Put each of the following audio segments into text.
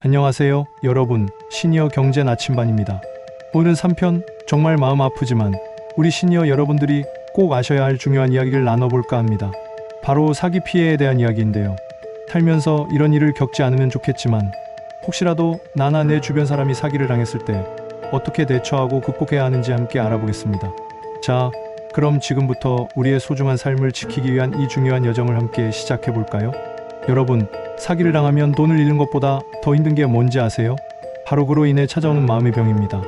안녕하세요, 여러분. 시니어 경제 나침반입니다. 오늘은 3편 정말 마음 아프지만 우리 시니어 여러분들이 꼭 아셔야 할 중요한 이야기를 나눠볼까 합니다. 바로 사기 피해에 대한 이야기인데요. 살면서 이런 일을 겪지 않으면 좋겠지만 혹시라도 나나 내 주변 사람이 사기를 당했을 때 어떻게 대처하고 극복해야 하는지 함께 알아보겠습니다. 자, 그럼 지금부터 우리의 소중한 삶을 지키기 위한 이 중요한 여정을 함께 시작해볼까요? 여러분, 사기를 당하면 돈을 잃는 것보다 더 힘든 게 뭔지 아세요? 바로 그로 인해 찾아오는 마음의 병입니다.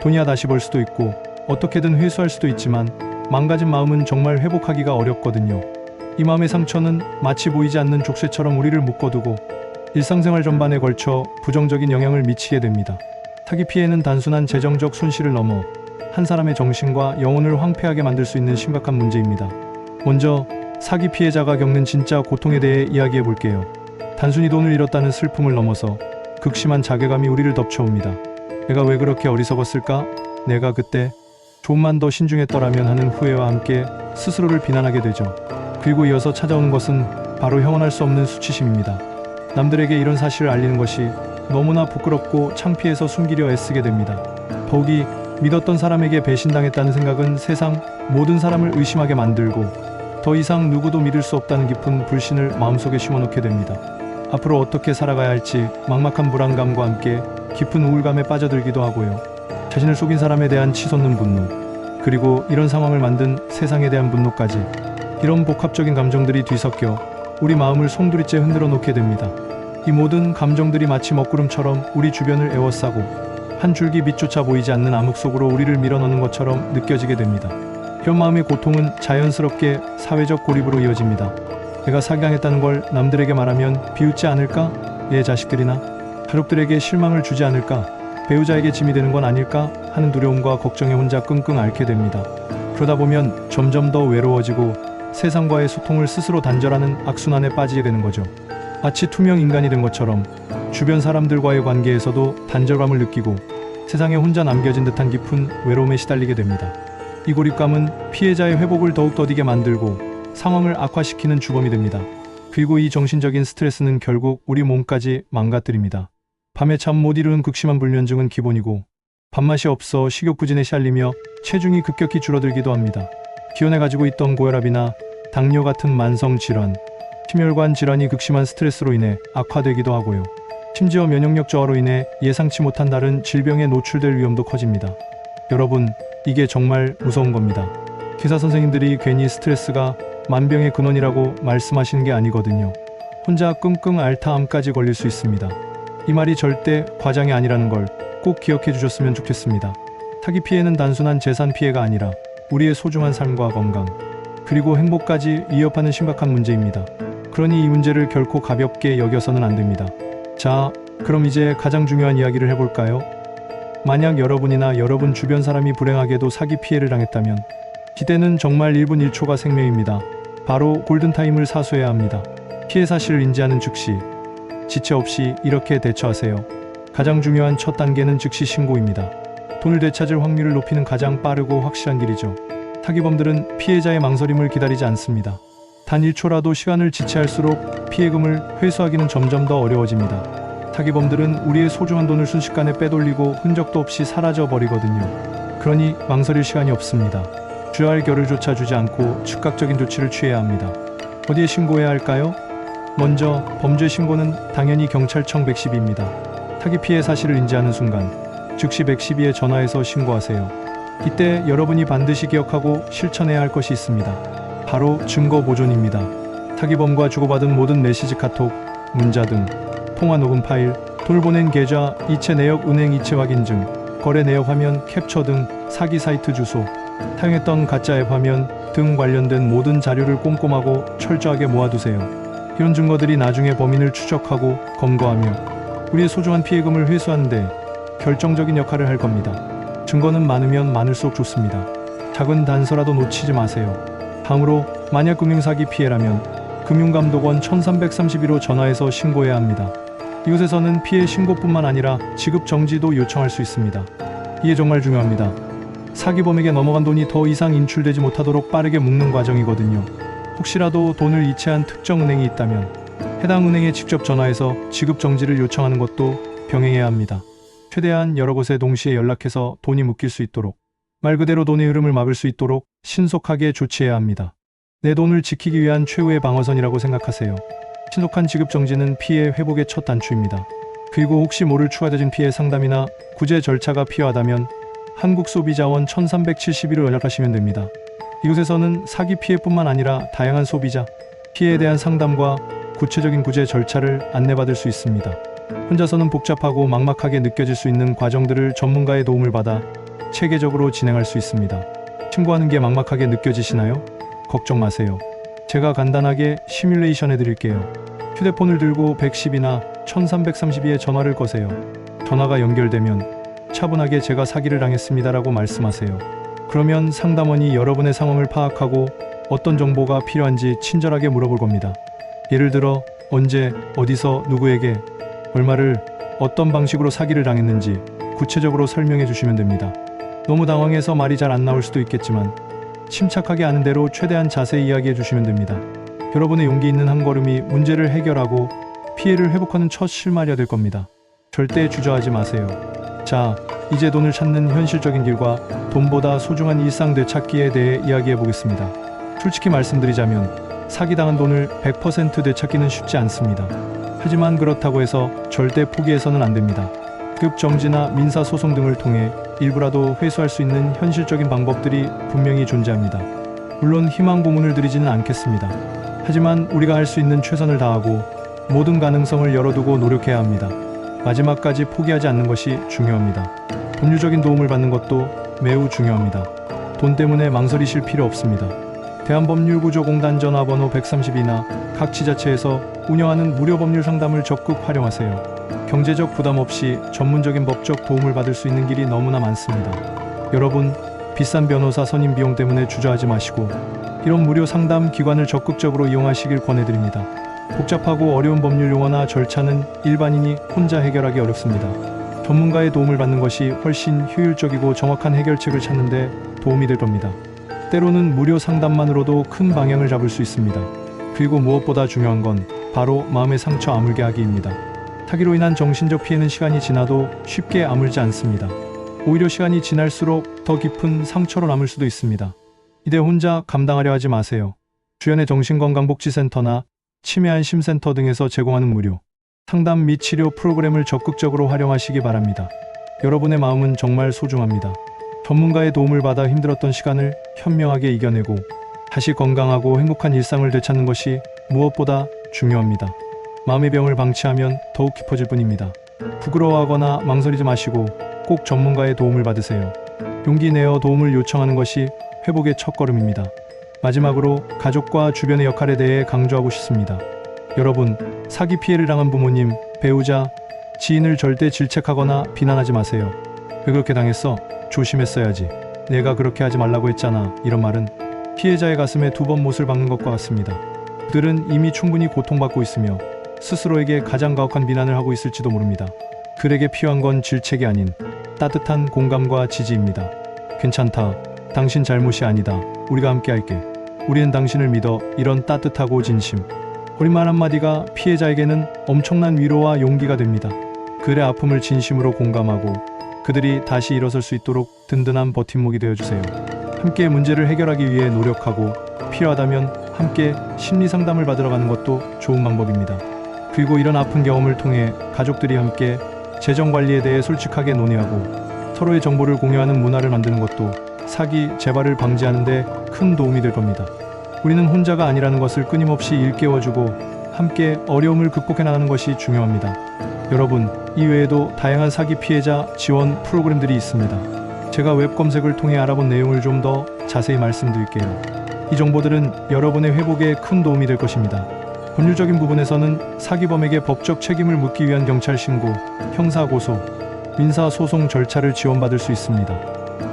돈이야 다시 벌 수도 있고 어떻게든 회수할 수도 있지만 망가진 마음은 정말 회복하기가 어렵거든요. 이 마음의 상처는 마치 보이지 않는 족쇄처럼 우리를 묶어두고 일상생활 전반에 걸쳐 부정적인 영향을 미치게 됩니다. 사기 피해는 단순한 재정적 손실을 넘어 한 사람의 정신과 영혼을 황폐하게 만들 수 있는 심각한 문제입니다. 먼저 사기 피해자가 겪는 진짜 고통에 대해 이야기해 볼게요. 단순히 돈을 잃었다는 슬픔을 넘어서 극심한 자괴감이 우리를 덮쳐옵니다. 내가 왜 그렇게 어리석었을까? 내가 그때 조금만 더 신중했더라면 하는 후회와 함께 스스로를 비난하게 되죠. 그리고 이어서 찾아오는 것은 바로 형언할 수 없는 수치심입니다. 남들에게 이런 사실을 알리는 것이 너무나 부끄럽고 창피해서 숨기려 애쓰게 됩니다. 더욱이 믿었던 사람에게 배신당했다는 생각은 세상 모든 사람을 의심하게 만들고 더 이상 누구도 믿을 수 없다는 깊은 불신을 마음속에 심어놓게 됩니다. 앞으로 어떻게 살아가야 할지 막막한 불안감과 함께 깊은 우울감에 빠져들기도 하고요. 자신을 속인 사람에 대한 치솟는 분노, 그리고 이런 상황을 만든 세상에 대한 분노까지, 이런 복합적인 감정들이 뒤섞여 우리 마음을 송두리째 흔들어 놓게 됩니다. 이 모든 감정들이 마치 먹구름처럼 우리 주변을 에워싸고 한 줄기 빛조차 보이지 않는 암흑 속으로 우리를 밀어넣는 것처럼 느껴지게 됩니다. 이런 마음의 고통은 자연스럽게 사회적 고립으로 이어집니다. 내가 사기당했다는 걸 남들에게 말하면 비웃지 않을까? 내 자식들이나 가족들에게 실망을 주지 않을까? 배우자에게 짐이 되는 건 아닐까? 하는 두려움과 걱정에 혼자 끙끙 앓게 됩니다. 그러다 보면 점점 더 외로워지고 세상과의 소통을 스스로 단절하는 악순환에 빠지게 되는 거죠. 마치 투명 인간이 된 것처럼 주변 사람들과의 관계에서도 단절감을 느끼고 세상에 혼자 남겨진 듯한 깊은 외로움에 시달리게 됩니다. 이 고립감은 피해자의 회복을 더욱 더디게 만들고 상황을 악화시키는 주범이 됩니다. 그리고 이 정신적인 스트레스는 결국 우리 몸까지 망가뜨립니다. 밤에 잠 못 이루는 극심한 불면증은 기본이고 밥맛이 없어 식욕부진에 시달리며 체중이 급격히 줄어들기도 합니다. 기존에 가지고 있던 고혈압이나 당뇨 같은 만성 질환, 심혈관 질환이 극심한 스트레스로 인해 악화되기도 하고요. 심지어 면역력 저하로 인해 예상치 못한 다른 질병에 노출될 위험도 커집니다. 여러분, 이게 정말 무서운 겁니다. 기사 선생님들이 괜히 스트레스가 만병의 근원이라고 말씀하시는 게 아니거든요. 혼자 끙끙 앓다 암까지 걸릴 수 있습니다. 이 말이 절대 과장이 아니라는 걸 꼭 기억해 주셨으면 좋겠습니다. 사기 피해는 단순한 재산 피해가 아니라 우리의 소중한 삶과 건강, 그리고 행복까지 위협하는 심각한 문제입니다. 그러니 이 문제를 결코 가볍게 여겨서는 안 됩니다. 자, 그럼 이제 가장 중요한 이야기를 해볼까요? 만약 여러분이나 여러분 주변 사람이 불행하게도 사기 피해를 당했다면 기대는 정말 1분 1초가 생명입니다. 바로 골든타임을 사수해야 합니다. 피해 사실을 인지하는 즉시, 지체 없이 이렇게 대처하세요. 가장 중요한 첫 단계는 즉시 신고입니다. 돈을 되찾을 확률을 높이는 가장 빠르고 확실한 길이죠. 사기범들은 피해자의 망설임을 기다리지 않습니다. 단 1초라도 시간을 지체할수록 피해금을 회수하기는 점점 더 어려워집니다. 사기범들은 우리의 소중한 돈을 순식간에 빼돌리고 흔적도 없이 사라져버리거든요. 그러니 망설일 시간이 없습니다. 줘야 할 겨를조차 주지 않고 즉각적인 조치를 취해야 합니다. 어디에 신고해야 할까요? 먼저 범죄 신고는 당연히 경찰청 112입니다. 사기 피해 사실을 인지하는 순간 즉시 112에 전화해서 신고하세요. 이때 여러분이 반드시 기억하고 실천해야 할 것이 있습니다. 바로 증거 보존입니다. 사기범과 주고받은 모든 메시지, 카톡, 문자 등 통화 녹음 파일, 돈을 보낸 계좌, 이체 내역, 은행 이체 확인증, 거래 내역 화면, 캡처 등 사기 사이트 주소, 사용했던 가짜 앱 화면 등 관련된 모든 자료를 꼼꼼하고 철저하게 모아두세요. 이런 증거들이 나중에 범인을 추적하고 검거하며 우리의 소중한 피해금을 회수하는데 결정적인 역할을 할 겁니다. 증거는 많으면 많을수록 좋습니다. 작은 단서라도 놓치지 마세요. 다음으로 만약 금융사기 피해라면 금융감독원 1331호 전화해서 신고해야 합니다. 이곳에서는 피해 신고뿐만 아니라 지급 정지도 요청할 수 있습니다. 이게 정말 중요합니다. 사기범에게 넘어간 돈이 더 이상 인출되지 못하도록 빠르게 묶는 과정이거든요. 혹시라도 돈을 이체한 특정 은행이 있다면 해당 은행에 직접 전화해서 지급 정지를 요청하는 것도 병행해야 합니다. 최대한 여러 곳에 동시에 연락해서 돈이 묶일 수 있도록, 말 그대로 돈의 흐름을 막을 수 있도록 신속하게 조치해야 합니다. 내 돈을 지키기 위한 최후의 방어선이라고 생각하세요. 신속한 지급 정지는 피해 회복의 첫 단추입니다. 그리고 혹시 모를 추가적인 피해 상담이나 구제 절차가 필요하다면 한국소비자원 1371을 연락하시면 됩니다. 이곳에서는 사기 피해뿐만 아니라 다양한 소비자 피해에 대한 상담과 구체적인 구제 절차를 안내받을 수 있습니다. 혼자서는 복잡하고 막막하게 느껴질 수 있는 과정들을 전문가의 도움을 받아 체계적으로 진행할 수 있습니다. 신고하는 게 막막하게 느껴지시나요? 걱정 마세요. 제가 간단하게 시뮬레이션 해드릴게요. 휴대폰을 들고 110이나 1332에 전화를 거세요. 전화가 연결되면 차분하게 제가 사기를 당했습니다라고 말씀하세요. 그러면 상담원이 여러분의 상황을 파악하고 어떤 정보가 필요한지 친절하게 물어볼 겁니다. 예를 들어 언제, 어디서, 누구에게, 얼마를, 어떤 방식으로 사기를 당했는지 구체적으로 설명해 주시면 됩니다. 너무 당황해서 말이 잘 안 나올 수도 있겠지만 침착하게 아는 대로 최대한 자세히 이야기해 주시면 됩니다. 여러분의 용기 있는 한 걸음이 문제를 해결하고 피해를 회복하는 첫 실마리가 될 겁니다. 절대 주저하지 마세요. 자, 이제 돈을 찾는 현실적인 길과 돈보다 소중한 일상 되찾기에 대해 이야기해 보겠습니다. 솔직히 말씀드리자면 사기당한 돈을 100% 되찾기는 쉽지 않습니다. 하지만 그렇다고 해서 절대 포기해서는 안 됩니다. 급 정지나 민사소송 등을 통해 일부라도 회수할 수 있는 현실적인 방법들이 분명히 존재합니다. 물론 희망 고문을 드리지는 않겠습니다. 하지만 우리가 할 수 있는 최선을 다하고 모든 가능성을 열어두고 노력해야 합니다. 마지막까지 포기하지 않는 것이 중요합니다. 법률적인 도움을 받는 것도 매우 중요합니다. 돈 때문에 망설이실 필요 없습니다. 대한법률구조공단 전화번호 132나 각 지자체에서 운영하는 무료 법률 상담을 적극 활용하세요. 경제적 부담 없이 전문적인 법적 도움을 받을 수 있는 길이 너무나 많습니다. 여러분, 비싼 변호사 선임 비용 때문에 주저하지 마시고 이런 무료 상담 기관을 적극적으로 이용하시길 권해드립니다. 복잡하고 어려운 법률 용어나 절차는 일반인이 혼자 해결하기 어렵습니다. 전문가의 도움을 받는 것이 훨씬 효율적이고 정확한 해결책을 찾는 데 도움이 될 겁니다. 때로는 무료 상담만으로도 큰 방향을 잡을 수 있습니다. 그리고 무엇보다 중요한 건 바로 마음의 상처 아물게 하기입니다. 사기로 인한 정신적 피해는 시간이 지나도 쉽게 아물지 않습니다. 오히려 시간이 지날수록 더 깊은 상처로 남을 수도 있습니다. 이대 혼자 감당하려 하지 마세요. 주변의 정신건강복지센터나 치매안심센터 등에서 제공하는 무료 상담 및 치료 프로그램을 적극적으로 활용하시기 바랍니다. 여러분의 마음은 정말 소중합니다. 전문가의 도움을 받아 힘들었던 시간을 현명하게 이겨내고 다시 건강하고 행복한 일상을 되찾는 것이 무엇보다 중요합니다. 마음의 병을 방치하면 더욱 깊어질 뿐입니다. 부끄러워하거나 망설이지 마시고 꼭 전문가의 도움을 받으세요. 용기 내어 도움을 요청하는 것이 회복의 첫걸음입니다. 마지막으로 가족과 주변의 역할에 대해 강조하고 싶습니다. 여러분, 사기 피해를 당한 부모님, 배우자, 지인을 절대 질책하거나 비난하지 마세요. 왜 그렇게 당했어? 조심했어야지. 내가 그렇게 하지 말라고 했잖아. 이런 말은 피해자의 가슴에 두 번 못을 박는 것과 같습니다. 그들은 이미 충분히 고통받고 있으며 스스로에게 가장 가혹한 비난을 하고 있을지도 모릅니다. 그에게 필요한 건 질책이 아닌 따뜻한 공감과 지지입니다. 괜찮다. 당신 잘못이 아니다. 우리가 함께 할게. 우리는 당신을 믿어. 이런 따뜻하고 진심. 어린 말 한마디가 피해자에게는 엄청난 위로와 용기가 됩니다. 그들의 아픔을 진심으로 공감하고 그들이 다시 일어설 수 있도록 든든한 버팀목이 되어주세요. 함께 문제를 해결하기 위해 노력하고 필요하다면 함께 심리상담을 받으러 가는 것도 좋은 방법입니다. 그리고 이런 아픈 경험을 통해 가족들이 함께 재정관리에 대해 솔직하게 논의하고 서로의 정보를 공유하는 문화를 만드는 것도 사기, 재발을 방지하는 데 큰 도움이 될 겁니다. 우리는 혼자가 아니라는 것을 끊임없이 일깨워주고 함께 어려움을 극복해 나가는 것이 중요합니다. 여러분, 이외에도 다양한 사기 피해자 지원 프로그램들이 있습니다. 제가 웹 검색을 통해 알아본 내용을 좀 더 자세히 말씀드릴게요. 이 정보들은 여러분의 회복에 큰 도움이 될 것입니다. 법률적인 부분에서는 사기범에게 법적 책임을 묻기 위한 경찰 신고, 형사 고소, 민사 소송 절차를 지원받을 수 있습니다.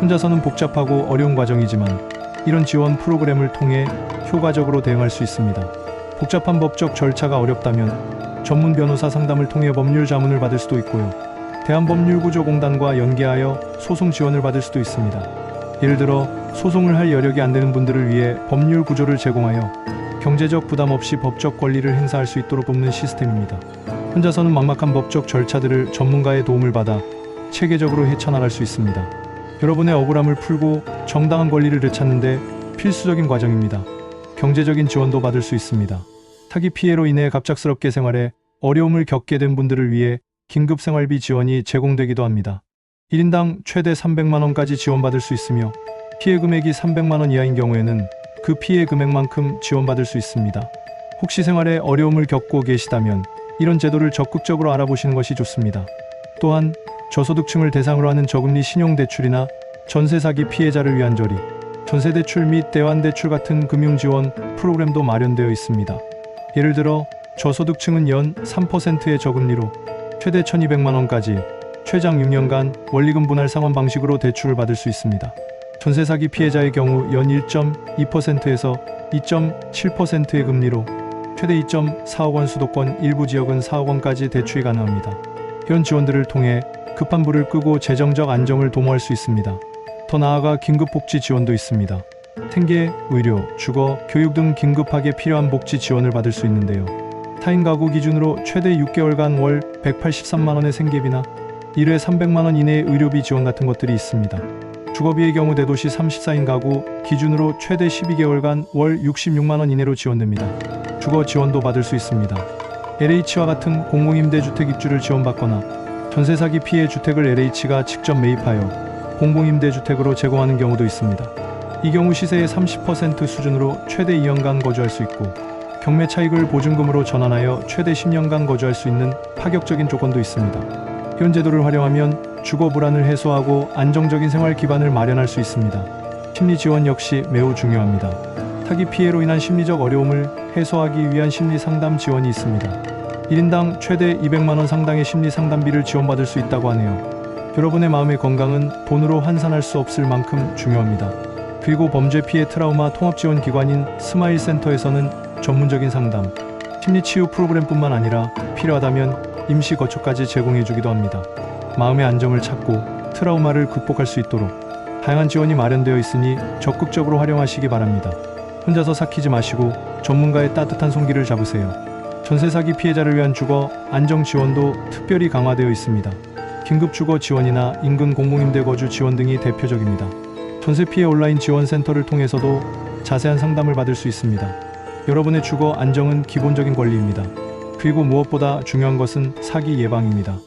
혼자서는 복잡하고 어려운 과정이지만 이런 지원 프로그램을 통해 효과적으로 대응할 수 있습니다. 복잡한 법적 절차가 어렵다면 전문 변호사 상담을 통해 법률 자문을 받을 수도 있고요. 대한법률구조공단과 연계하여 소송 지원을 받을 수도 있습니다. 예를 들어 소송을 할 여력이 안 되는 분들을 위해 법률 구조를 제공하여 경제적 부담 없이 법적 권리를 행사할 수 있도록 돕는 시스템입니다. 혼자서는 막막한 법적 절차들을 전문가의 도움을 받아 체계적으로 헤쳐나갈 수 있습니다. 여러분의 억울함을 풀고 정당한 권리를 되찾는데 필수적인 과정입니다. 경제적인 지원도 받을 수 있습니다. 사기 피해로 인해 갑작스럽게 생활에 어려움을 겪게 된 분들을 위해 긴급 생활비 지원이 제공되기도 합니다. 1인당 최대 300만 원까지 지원받을 수 있으며 피해 금액이 300만 원 이하인 경우에는 그 피해 금액만큼 지원받을 수 있습니다. 혹시 생활에 어려움을 겪고 계시다면 이런 제도를 적극적으로 알아보시는 것이 좋습니다. 또한 저소득층을 대상으로 하는 저금리 신용대출이나 전세 사기 피해자를 위한 저리, 전세대출 및 대환대출 같은 금융지원 프로그램도 마련되어 있습니다. 예를 들어 저소득층은 연 3%의 저금리로 최대 1,200만 원까지 최장 6년간 원리금 분할 상환 방식으로 대출을 받을 수 있습니다. 전세 사기 피해자의 경우 연 1.2%에서 2.7%의 금리로 최대 2.4억 원, 수도권 일부 지역은 4억 원까지 대출이 가능합니다. 이런 지원들을 통해 급한 불을 끄고 재정적 안정을 도모할 수 있습니다. 더 나아가 긴급복지 지원도 있습니다. 생계, 의료, 주거, 교육 등 긴급하게 필요한 복지 지원을 받을 수 있는데요. 타인 가구 기준으로 최대 6개월간 월 183만 원의 생계비나 1회 300만 원 이내의 의료비 지원 같은 것들이 있습니다. 주거비의 경우 대도시 34인 가구 기준으로 최대 12개월간 월 66만 원 이내로 지원됩니다. 주거 지원도 받을 수 있습니다. LH와 같은 공공임대주택 입주를 지원받거나 전세 사기 피해 주택을 LH가 직접 매입하여 공공임대주택으로 제공하는 경우도 있습니다. 이 경우 시세의 30% 수준으로 최대 2년간 거주할 수 있고 경매 차익을 보증금으로 전환하여 최대 10년간 거주할 수 있는 파격적인 조건도 있습니다. 이런 제도를 활용하면 주거 불안을 해소하고 안정적인 생활 기반을 마련할 수 있습니다. 심리 지원 역시 매우 중요합니다. 사기 피해로 인한 심리적 어려움을 해소하기 위한 심리 상담 지원이 있습니다. 1인당 최대 200만 원 상당의 심리 상담비를 지원받을 수 있다고 하네요. 여러분의 마음의 건강은 돈으로 환산할 수 없을 만큼 중요합니다. 그리고 범죄 피해 트라우마 통합 지원 기관인 스마일 센터에서는 전문적인 상담, 심리 치유 프로그램뿐만 아니라 필요하다면 임시 거처까지 제공해 주기도 합니다. 마음의 안정을 찾고 트라우마를 극복할 수 있도록 다양한 지원이 마련되어 있으니 적극적으로 활용하시기 바랍니다. 혼자서 삭히지 마시고 전문가의 따뜻한 손길을 잡으세요. 전세 사기 피해자를 위한 주거 안정 지원도 특별히 강화되어 있습니다. 긴급 주거 지원이나 인근 공공임대 거주 지원 등이 대표적입니다. 전세 피해 온라인 지원 센터를 통해서도 자세한 상담을 받을 수 있습니다. 여러분의 주거 안정은 기본적인 권리입니다. 그리고 무엇보다 중요한 것은 사기 예방입니다.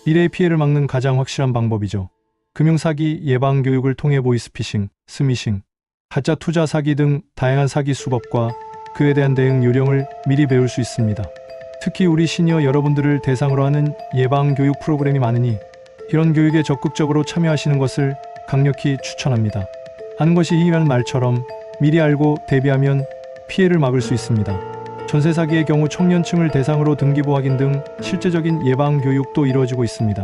미래의 피해를 막는 가장 확실한 방법이죠. 금융사기 예방 교육을 통해 보이스피싱, 스미싱, 가짜 투자 사기 등 다양한 사기 수법과 그에 대한 대응 요령을 미리 배울 수 있습니다. 특히 우리 시니어 여러분들을 대상으로 하는 예방 교육 프로그램이 많으니 이런 교육에 적극적으로 참여하시는 것을 강력히 추천합니다. 아는 것이 힘이라는 말처럼 미리 알고 대비하면 피해를 막을 수 있습니다. 전세 사기의 경우 청년층을 대상으로 등기부 확인 등 실제적인 예방 교육도 이루어지고 있습니다.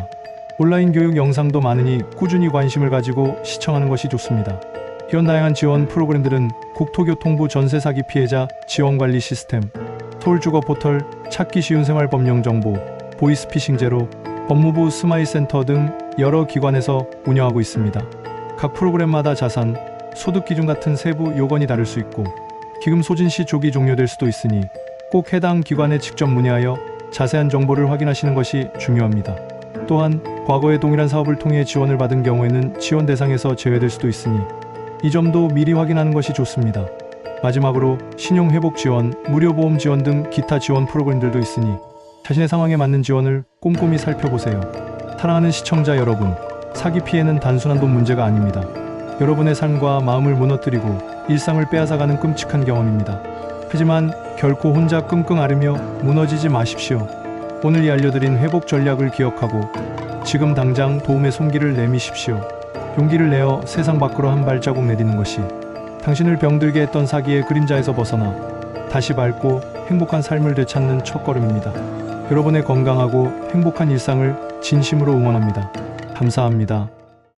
온라인 교육 영상도 많으니 꾸준히 관심을 가지고 시청하는 것이 좋습니다. 이런 다양한 지원 프로그램들은 국토교통부 전세 사기 피해자 지원관리 시스템, 서울주거 포털, 찾기 쉬운 생활법령정보, 보이스피싱 제로, 법무부 스마일센터 등 여러 기관에서 운영하고 있습니다. 각 프로그램마다 자산, 소득 기준 같은 세부 요건이 다를 수 있고 기금 소진 시 조기 종료될 수도 있으니 꼭 해당 기관에 직접 문의하여 자세한 정보를 확인하시는 것이 중요합니다. 또한 과거에 동일한 사업을 통해 지원을 받은 경우에는 지원 대상에서 제외될 수도 있으니 이 점도 미리 확인하는 것이 좋습니다. 마지막으로 신용회복 지원, 무료보험 지원 등 기타 지원 프로그램들도 있으니 자신의 상황에 맞는 지원을 꼼꼼히 살펴보세요. 사랑하는 시청자 여러분, 사기 피해는 단순한 돈 문제가 아닙니다. 여러분의 삶과 마음을 무너뜨리고 일상을 빼앗아가는 끔찍한 경험입니다. 하지만 결코 혼자 끙끙 앓으며 무너지지 마십시오. 오늘 이 알려드린 회복 전략을 기억하고 지금 당장 도움의 손길을 내미십시오. 용기를 내어 세상 밖으로 한 발자국 내딛는 것이 당신을 병들게 했던 사기의 그림자에서 벗어나 다시 밝고 행복한 삶을 되찾는 첫걸음입니다. 여러분의 건강하고 행복한 일상을 진심으로 응원합니다. 감사합니다.